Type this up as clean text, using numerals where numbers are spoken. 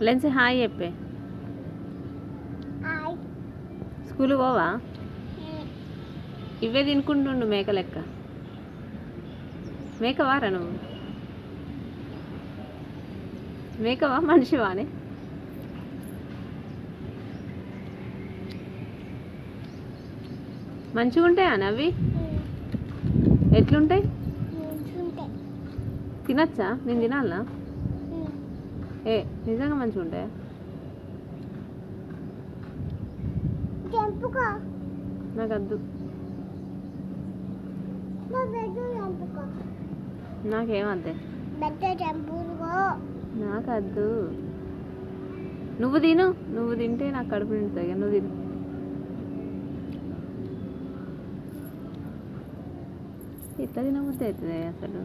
Lens hi చెప్పే. School పోవా? ఇవే తినుకుంటుండు మేక లెక్క. మేకవారా నువ్వు? మేకవా మనిషివానే? మంచిగా ఉంటాయా అవి? ఎట్లుంటాయి? తినచ్చా? నేను తినాలా? ఏ నిజంగా మంచిగా ఉంటాయా? నాకు వద్దు. నాకేమద్దే. నాకు వద్దు. నువ్వు తిను. నువ్వు తింటే నాకు కడుపు నిండుతుంది. నువ్వు తిను. ఇట్లా తినబుద్ధి అవుతుంది అసలు.